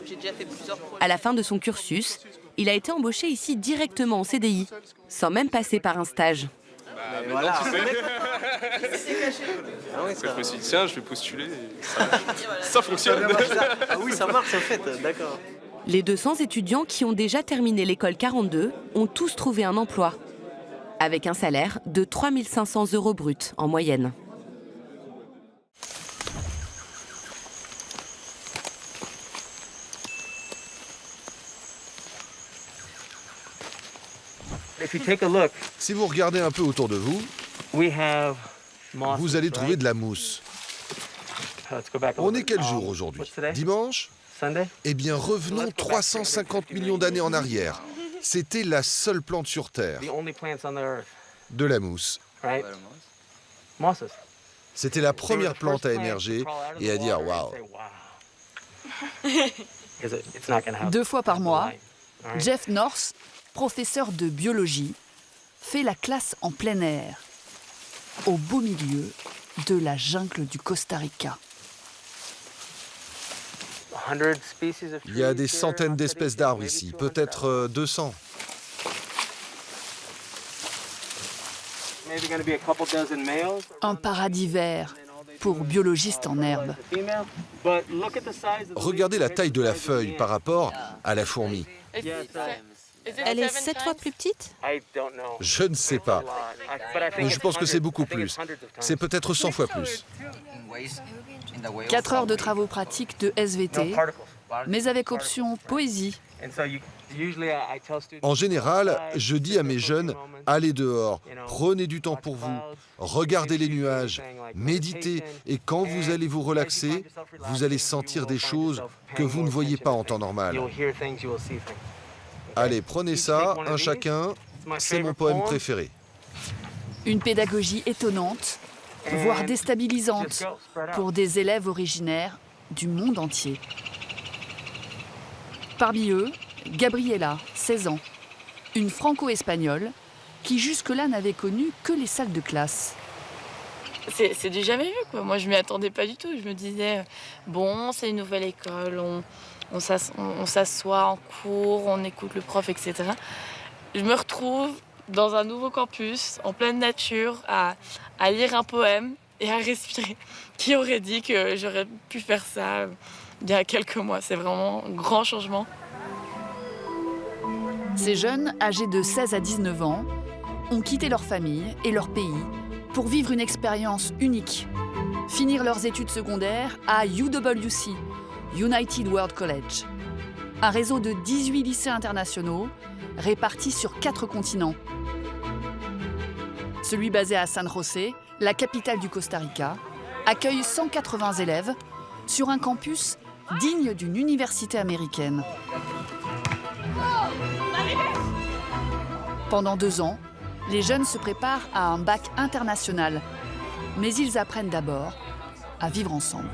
À la fin de son cursus, il a été embauché ici directement en CDI, sans même passer par un stage. Voilà. Je me suis dit, tiens, je vais postuler. Ça fonctionne. Ah oui, ça marche en fait, d'accord. Les 200 étudiants qui ont déjà terminé l'école 42 ont tous trouvé un emploi, avec un salaire de 3 500 € bruts en moyenne. Si vous regardez un peu autour de vous, vous allez trouver de la mousse. On est quel jour aujourd'hui? Dimanche? Eh bien, revenons 350 millions d'années en arrière. C'était la seule plante sur Terre. De la mousse. C'était la première plante à émerger et à dire « waouh ». 2 fois par mois, Jeff North, professeur de biologie, fait la classe en plein air, au beau milieu de la jungle du Costa Rica. Il y a des centaines d'espèces d'arbres ici, peut-être 200. Un paradis vert, pour biologiste en herbe. Regardez la taille de la feuille par rapport à la fourmi. Elle est 7 fois plus petite? Je ne sais pas. Mais je pense que c'est beaucoup plus. C'est peut-être 100 fois plus. 4 heures de travaux pratiques de SVT, mais avec option poésie. En général, je dis à mes jeunes, allez dehors, prenez du temps pour vous, regardez les nuages, méditez, et quand vous allez vous relaxer, vous allez sentir des choses que vous ne voyez pas en temps normal. Allez, prenez ça, un chacun, c'est mon poème préféré. Une pédagogie étonnante, voire déstabilisante, pour des élèves originaires du monde entier. Parmi eux, Gabriela, 16 ans, une franco-espagnole qui jusque-là n'avait connu que les salles de classe. C'est du jamais vu, quoi. Moi, je m'y attendais pas du tout. Je me disais, bon, c'est une nouvelle école, on s'assoit en cours, on écoute le prof, etc. Je me retrouve dans un nouveau campus, en pleine nature, à lire un poème et à respirer. Qui aurait dit que j'aurais pu faire ça il y a quelques mois? C'est vraiment un grand changement. Ces jeunes, âgés de 16 à 19 ans, ont quitté leur famille et leur pays pour vivre une expérience unique. Finir leurs études secondaires à UWC, United World College. Un réseau de 18 lycées internationaux répartis sur 4 continents. Celui basé à San José, la capitale du Costa Rica, accueille 180 élèves sur un campus digne d'une université américaine. Pendant 2 ans, les jeunes se préparent à un bac international, mais ils apprennent d'abord à vivre ensemble.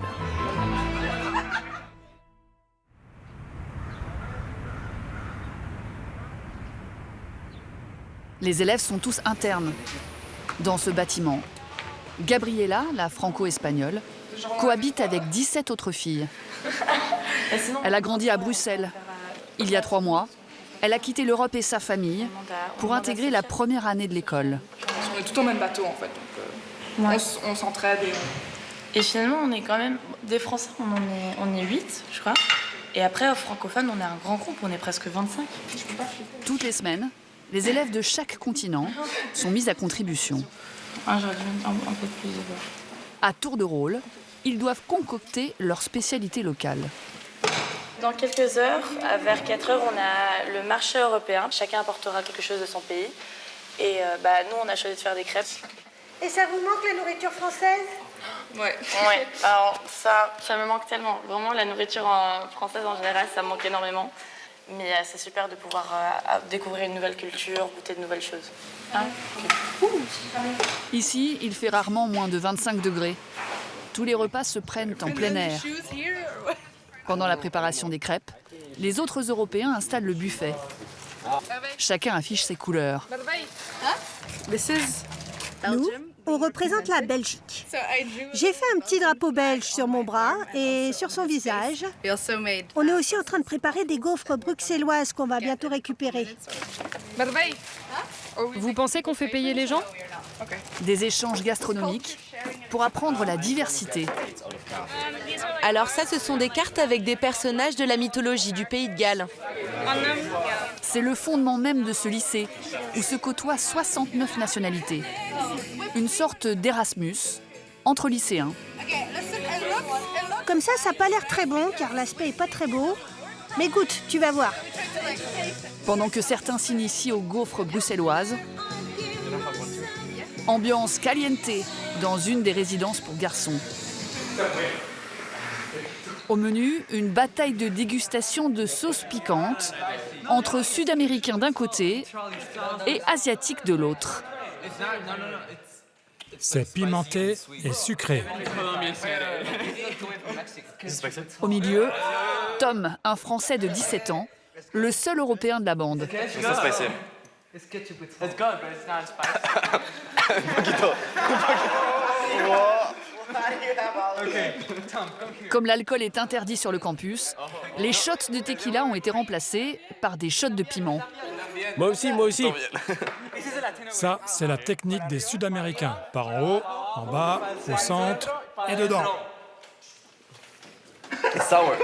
Les élèves sont tous internes. Dans ce bâtiment, Gabriela, la franco-espagnole, cohabite avec 17 autres filles. Elle a grandi à Bruxelles. Il y a 3 mois, elle a quitté l'Europe et sa famille pour intégrer la première année de l'école. On est tout au même bateau, en fait. Donc, on s'entraide. Et finalement, on est quand même... Des Français, on est 8, je crois. Et après, aux francophones, on est un grand groupe, on est presque 25. Toutes les semaines, les élèves de chaque continent sont mis à contribution. J'aurais dû un peu plus de voir. À tour de rôle, ils doivent concocter leur spécialité locale. Dans quelques heures, vers 4 heures, on a le marché européen. Chacun apportera quelque chose de son pays. Et nous, on a choisi de faire des crêpes. Et ça vous manque la nourriture française? Ouais. Alors ça me manque tellement. Vraiment, la nourriture française en général, ça me manque énormément. Mais c'est super de pouvoir découvrir une nouvelle culture, goûter de nouvelles choses. Ici, il fait rarement moins de 25 degrés. Tous les repas se prennent en plein air. Pendant la préparation des crêpes, les autres Européens installent le buffet. Chacun affiche ses couleurs. Nous, on représente la Belgique. J'ai fait un petit drapeau belge sur mon bras et sur son visage. On est aussi en train de préparer des gaufres bruxelloises qu'on va bientôt récupérer. Vous pensez qu'on fait payer les gens? Des échanges gastronomiques pour apprendre la diversité. Alors ça, ce sont des cartes avec des personnages de la mythologie du pays de Galles. C'est le fondement même de ce lycée, où se côtoient 69 nationalités. Une sorte d'Erasmus entre lycéens. Comme ça n'a pas l'air très bon, car l'aspect est pas très beau. Mais goûte, tu vas voir. Pendant que certains s'initient aux gaufres bruxelloises, ambiance caliente dans une des résidences pour garçons. Au menu, une bataille de dégustation de sauces piquantes entre Sud-Américains d'un côté et Asiatiques de l'autre. C'est pimenté et sucré. Au milieu, Tom, un Français de 17 ans, le seul Européen de la bande. Comme l'alcool est interdit sur le campus, les shots de tequila ont été remplacés par des shots de piment. Moi aussi. Ça, c'est la technique des Sud-Américains. Par en haut, en bas, au centre et dedans. Sour.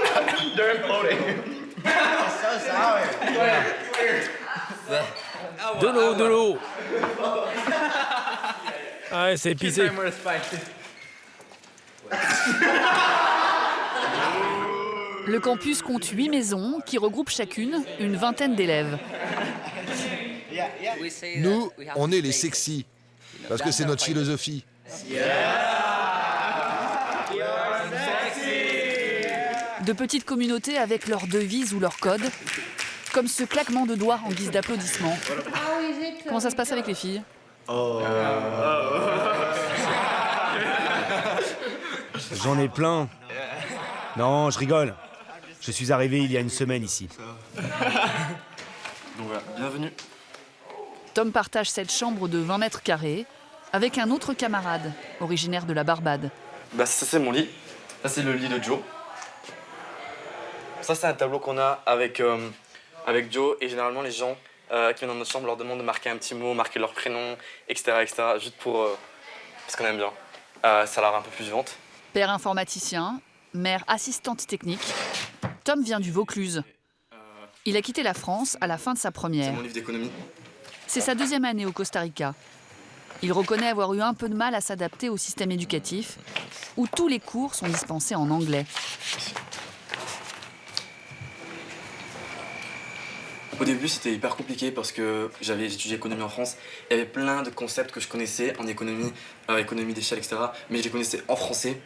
De l'eau. Ah ouais, c'est épicé. Le campus compte 8 maisons qui regroupent chacune une vingtaine d'élèves. Nous, on est les sexy, parce que c'est notre philosophie. De petites communautés avec leurs devises ou leurs codes, comme ce claquement de doigts en guise d'applaudissement. Comment ça se passe avec les filles? J'en ai plein. Non, je rigole. Je suis arrivé il y a une semaine ici. Donc voilà, bienvenue. Tom partage cette chambre de 20 mètres carrés avec un autre camarade, originaire de la Barbade. Bah ça c'est mon lit. Ça c'est le lit de Joe. Ça c'est un tableau qu'on a avec Joe et généralement les gens qui viennent dans notre chambre leur demandent de marquer un petit mot, marquer leur prénom, etc. juste pour... parce qu'on aime bien. Ça a l'air un peu plus vivante. Père informaticien, mère assistante technique, Tom vient du Vaucluse. Il a quitté la France à la fin de sa première. C'est mon livre d'économie. C'est sa deuxième année au Costa Rica. Il reconnaît avoir eu un peu de mal à s'adapter au système éducatif, où tous les cours sont dispensés en anglais. Au début, c'était hyper compliqué parce que j'avais étudié économie en France. Il y avait plein de concepts que je connaissais en économie, économie d'échelle, etc. Mais je les connaissais en français.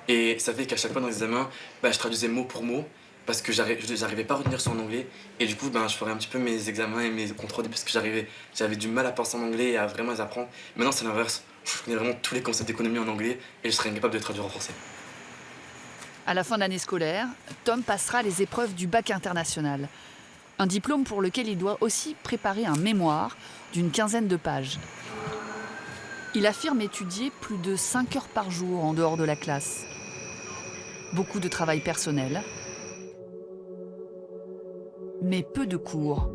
Et ça fait qu'à chaque fois dans les examens, je traduisais mot pour mot parce que j'arrivais pas à retenir ça en anglais. Et du coup, je ferais un petit peu mes examens et mes contrôles parce que j'avais du mal à penser en anglais et à vraiment les apprendre. Maintenant, c'est l'inverse. Je connais vraiment tous les concepts d'économie en anglais et je serais incapable de les traduire en français. À la fin de l'année scolaire, Tom passera les épreuves du bac international. Un diplôme pour lequel il doit aussi préparer un mémoire d'une quinzaine de pages. Il affirme étudier plus de 5 heures par jour en dehors de la classe. Beaucoup de travail personnel, mais peu de cours.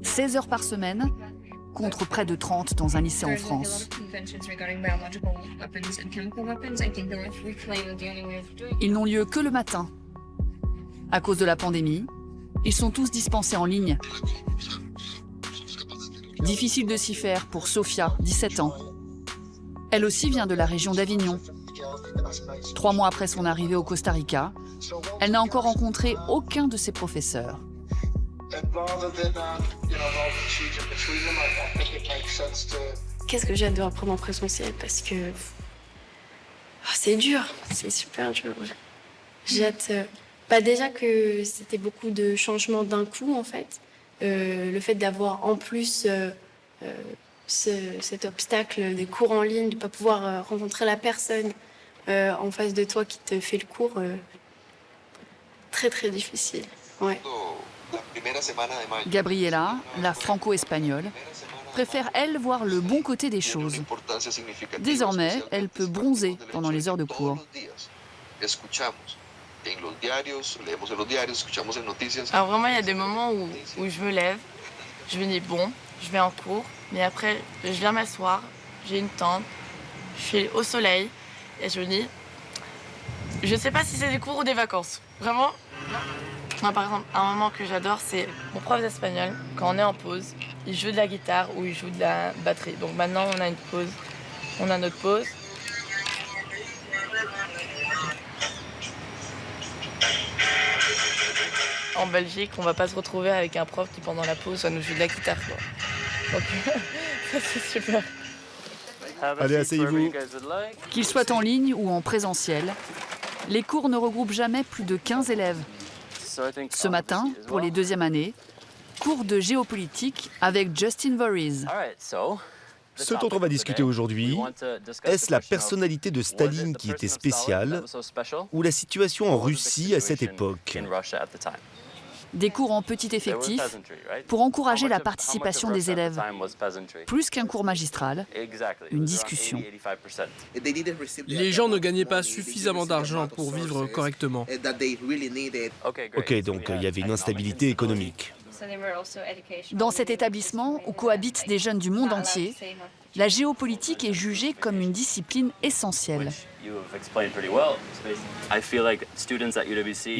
16 heures par semaine, contre près de 30 dans un lycée en France. Ils n'ont lieu que le matin. À cause de la pandémie, ils sont tous dispensés en ligne. Difficile de s'y faire pour Sofia, 17 ans. Elle aussi vient de la région d'Avignon. 3 mois après son arrivée au Costa Rica, elle n'a encore rencontré aucun de ses professeurs. Qu'est-ce que j'ai hâte de reprendre en présentiel parce que c'est dur, c'est super dur. J'ai hâte, déjà que c'était beaucoup de changements d'un coup en fait. Le fait d'avoir en plus cet obstacle des cours en ligne, de ne pas pouvoir rencontrer la personne en face de toi qui te fait le cours, très très difficile. Ouais. Gabriela, la franco-espagnole, préfère, elle, voir le bon côté des choses. Désormais, elle peut bronzer pendant les heures de cours. Alors vraiment, il y a des moments où je me lève, je me dis bon, je vais en cours, mais après, je viens m'asseoir, j'ai une tente, je suis au soleil, et je me dis, je sais pas si c'est des cours ou des vacances. Vraiment. Moi, par exemple, un moment que j'adore, c'est mon prof d'espagnol, quand on est en pause, il joue de la guitare ou il joue de la batterie. Donc maintenant, on a une pause, on a notre pause. En Belgique, on va pas se retrouver avec un prof qui, pendant la pause, va nous jouer de la guitare, quoi. Donc, ça, c'est super. Allez, asseyez-vous. Qu'ils soient en ligne ou en présentiel, les cours ne regroupent jamais plus de 15 élèves. Ce matin, pour les deuxièmes années, cours de géopolitique avec Justin Voorhees. Ce dont on va discuter aujourd'hui, est-ce la personnalité de Staline qui était spéciale ou la situation en Russie à cette époque? Des cours en petit effectif pour encourager la participation des élèves. Plus qu'un cours magistral, une discussion. Les gens ne gagnaient pas suffisamment d'argent pour vivre correctement. Ok, donc il y avait une instabilité économique. Dans cet établissement où cohabitent des jeunes du monde entier, la géopolitique est jugée comme une discipline essentielle. Il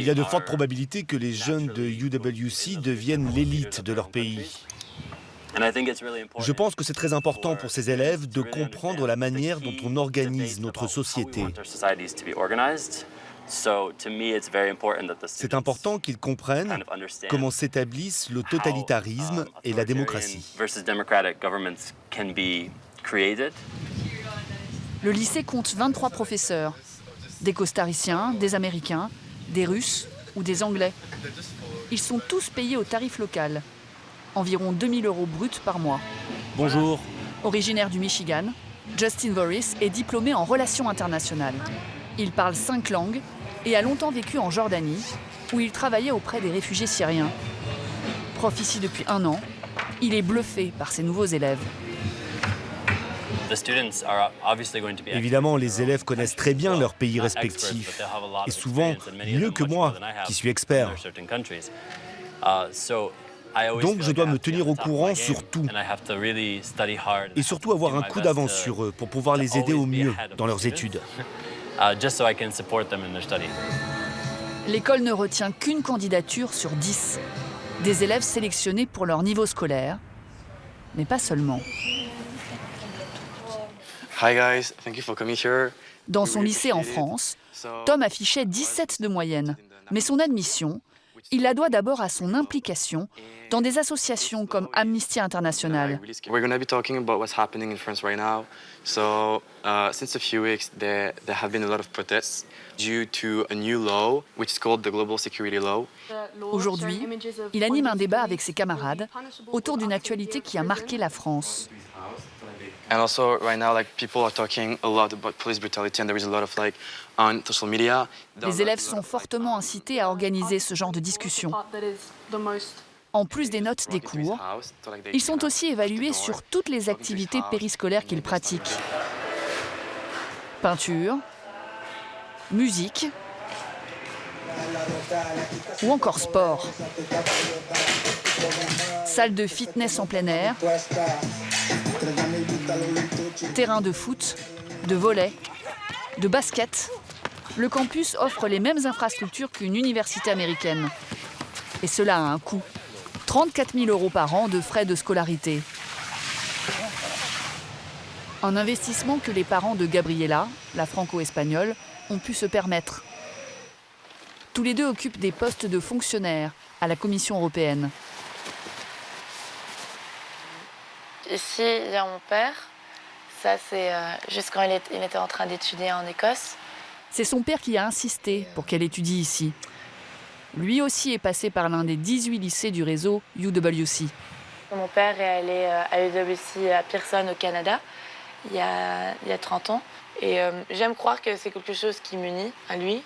y a de fortes probabilités que les jeunes de UWC deviennent l'élite de leur pays. Je pense que c'est très important pour ces élèves de comprendre la manière dont on organise notre société. C'est important qu'ils comprennent comment s'établissent le totalitarisme et la démocratie. Le lycée compte 23 professeurs, des costariciens, des Américains, des Russes ou des Anglais. Ils sont tous payés au tarif local, environ 2 000 € bruts par mois. Bonjour. Originaire du Michigan, Justin Voris est diplômé en relations internationales. Il parle 5 langues et a longtemps vécu en Jordanie, où il travaillait auprès des réfugiés syriens. Prof ici depuis 1 an, il est bluffé par ses nouveaux élèves. Évidemment, les élèves connaissent très bien leur pays respectif, et souvent mieux que moi, qui suis expert. Donc je dois me tenir au courant sur tout, et surtout avoir un coup d'avance sur eux pour pouvoir les aider au mieux dans leurs études. L'école ne retient qu'une candidature sur 10. Des élèves sélectionnés pour leur niveau scolaire, mais pas seulement. Hi guys, thank you for coming here. Dans son lycée en France, Tom affichait 17 de moyenne, mais son admission, il la doit d'abord à son implication dans des associations comme Amnesty International. We're going to be talking about what's happening in France right now. So, since a few weeks, there have been a lot of protests due to a new law, which is called the Global Security Law. Aujourd'hui, il anime un débat avec ses camarades autour d'une actualité qui a marqué la France. And also, right now, people are talking a lot about police brutality, and there is a lot of on social media. Les élèves sont fortement incités à organiser ce genre de discussion. En plus des notes des cours, ils sont aussi évalués sur toutes les activités périscolaires qu'ils pratiquent. Peinture, musique ou encore sport. Salle de fitness en plein air, terrain de foot, de volley, de basket. Le campus offre les mêmes infrastructures qu'une université américaine. Et cela a un coût. 34 000 € par an de frais de scolarité. Un investissement que les parents de Gabriela, la franco-espagnole, ont pu se permettre. Tous les deux occupent des postes de fonctionnaires à la Commission européenne. Ici, il y a mon père. Ça, c'est juste quand il était en train d'étudier en Écosse. C'est son père qui a insisté pour qu'elle étudie ici. Lui aussi est passé par l'un des 18 lycées du réseau UWC. Mon père est allé à UWC à Pearson au Canada il y a 30 ans. Et j'aime croire que c'est quelque chose qui m'unit à lui.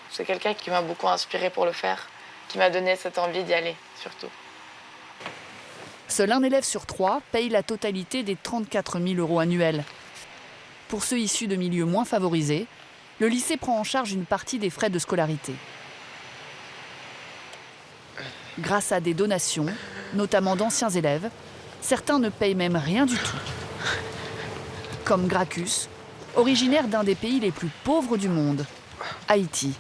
C'est quelqu'un qui m'a beaucoup inspirée pour le faire, qui m'a donné cette envie d'y aller, surtout. Seul un élève sur 3 paye la totalité des 34 000 € annuels. Pour ceux issus de milieux moins favorisés, le lycée prend en charge une partie des frais de scolarité. Grâce à des donations, notamment d'anciens élèves, certains ne payent même rien du tout. Comme Gracchus, originaire d'un des pays les plus pauvres du monde, Haïti.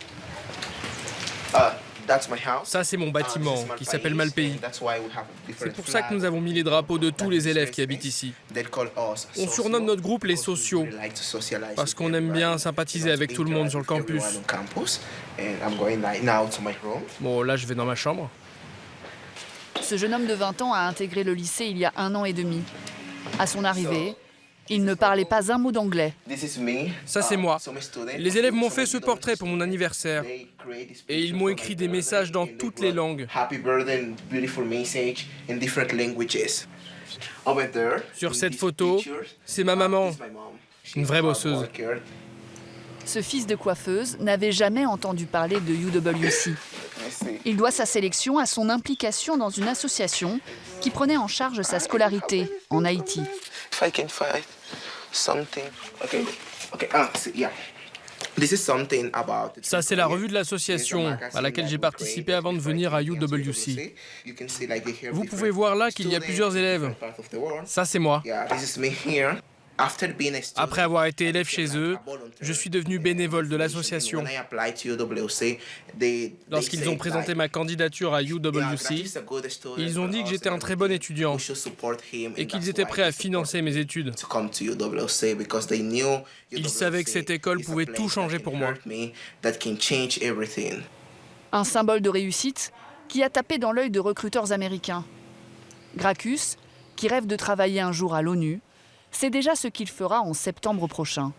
Ça, c'est mon bâtiment, qui s'appelle Malpays. C'est pour ça que nous avons mis les drapeaux de tous les élèves qui habitent ici. On surnomme notre groupe les sociaux, parce qu'on aime bien sympathiser avec tout le monde sur le campus. Bon, là, je vais dans ma chambre. Ce jeune homme de 20 ans a intégré le lycée il y a 1 an et demi. À son arrivée, il ne parlait pas un mot d'anglais. Ça, c'est moi. Les élèves m'ont fait ce portrait pour mon anniversaire. Et ils m'ont écrit des messages dans toutes les langues. Sur cette photo, c'est ma maman, une vraie bosseuse. Ce fils de coiffeuse n'avait jamais entendu parler de UWC. Il doit sa sélection à son implication dans une association qui prenait en charge sa scolarité en Haïti. Ça, c'est la revue de l'association à laquelle j'ai participé avant de venir à UWC. Vous pouvez voir là qu'il y a plusieurs élèves. Ça, c'est moi. Après avoir été élève chez eux, je suis devenu bénévole de l'association. Lorsqu'ils ont présenté ma candidature à UWC, ils ont dit que j'étais un très bon étudiant et qu'ils étaient prêts à financer mes études. Ils savaient que cette école pouvait tout changer pour moi. Un symbole de réussite qui a tapé dans l'œil de recruteurs américains. Gracchus, qui rêve de travailler un jour à l'ONU, c'est déjà ce qu'il fera en septembre prochain.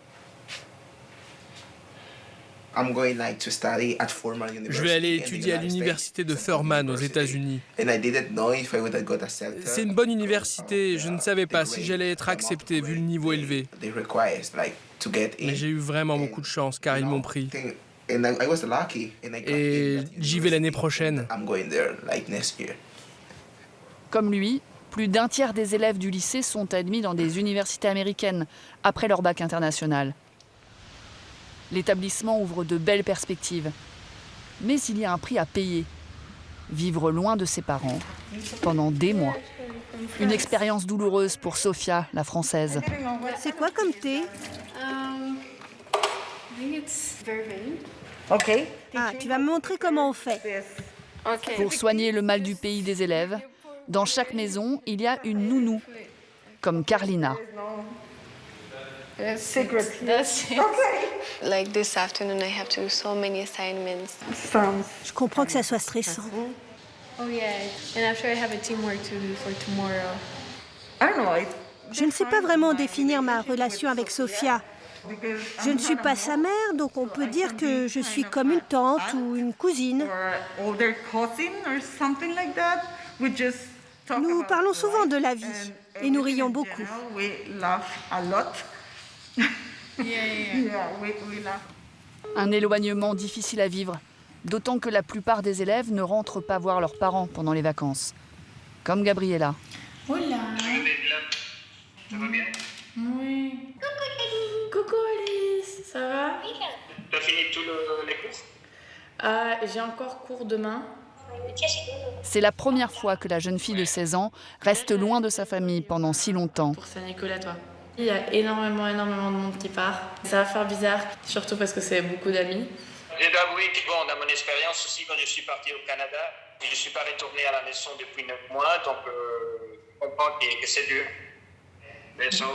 Je vais aller étudier à l'université de Furman aux États-Unis. C'est une bonne université, je ne savais pas si j'allais être accepté vu le niveau élevé. Mais j'ai eu vraiment beaucoup de chance car ils m'ont pris. Et j'y vais l'année prochaine. Comme lui, plus d'un tiers des élèves du lycée sont admis dans des universités américaines après leur bac international. L'établissement ouvre de belles perspectives. Mais il y a un prix à payer. Vivre loin de ses parents pendant des mois. Une expérience douloureuse pour Sophia, la Française. C'est quoi comme thé? Ok. Ah, tu vas me montrer comment on fait. Pour soigner le mal du pays des élèves, dans chaque maison, il y a une nounou, comme Carlina. Like this afternoon, I have to do so many assignments. Je comprends que ça soit stressant. Oh yeah, and after I have a teamwork to do for tomorrow. Je ne sais pas vraiment définir ma relation avec Sophia. Je ne suis pas sa mère, donc on peut dire que je suis comme une tante ou une cousine. Nous parlons souvent de la vie et nous rions beaucoup. Un éloignement difficile à vivre, d'autant que la plupart des élèves ne rentrent pas voir leurs parents pendant les vacances. Comme Gabriella. Hola. Ça va bien? Oui. Coucou Alice, ça va? Tu as fini tous les cours? J'ai encore cours demain. C'est la première fois que la jeune fille de 16 ans reste loin de sa famille pendant si longtemps. Pour Saint-Nicolas, toi. Il y a énormément de monde qui part. Ça va faire bizarre, surtout parce que c'est beaucoup d'amis. Je dois avouer que bon, dans mon expérience aussi, quand je suis parti au Canada, je ne suis pas retourné à la maison depuis 9 mois, donc je comprends que c'est dur. Bisous.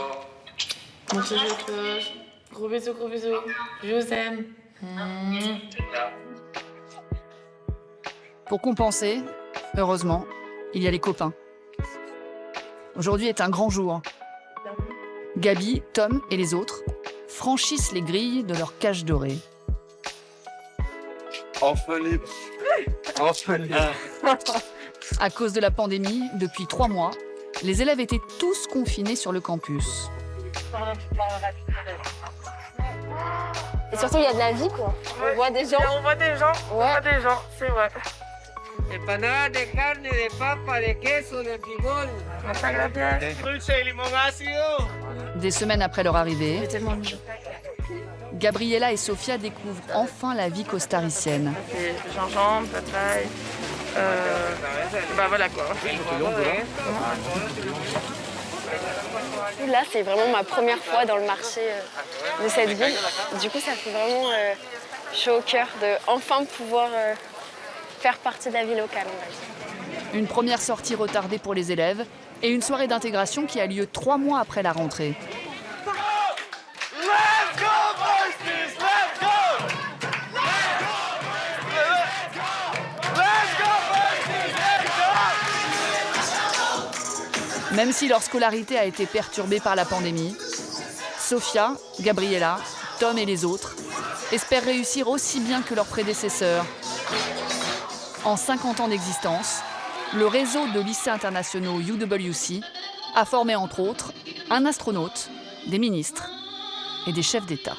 Gros bisous, gros bisous. Je vous aime. Pour compenser, heureusement, il y a les copains. Aujourd'hui est un grand jour. Gabi, Tom et les autres franchissent les grilles de leur cage dorée. Enfin libre. Enfin libre. À cause de la pandémie, depuis 3 mois, les élèves étaient tous confinés sur le campus. Et surtout, il y a de la vie, quoi. Ouais. On voit des gens. On voit des gens, ouais. On voit des gens, c'est vrai. Empanadas de carne, de papa, de queso, de frijol. Dulce y limón ácido. Des semaines après leur arrivée, J'ai tellement envie. Gabriella et Sophia découvrent enfin la vie costaricienne. C'est gingembre, papaye. Bah voilà quoi. Là, c'est vraiment ma première fois dans le marché de cette ville. Du coup, ça fait vraiment chaud au cœur de enfin pouvoir faire partie de la vie locale. Une première sortie retardée pour les élèves et une soirée d'intégration qui a lieu 3 mois après la rentrée. Let's go, Varsity! Let's go! Let's go, Varsity! Même si leur scolarité a été perturbée par la pandémie, Sophia, Gabriella, Tom et les autres espèrent réussir aussi bien que leurs prédécesseurs. En 50 ans d'existence, le réseau de lycées internationaux UWC a formé entre autres un astronaute, des ministres et des chefs d'État.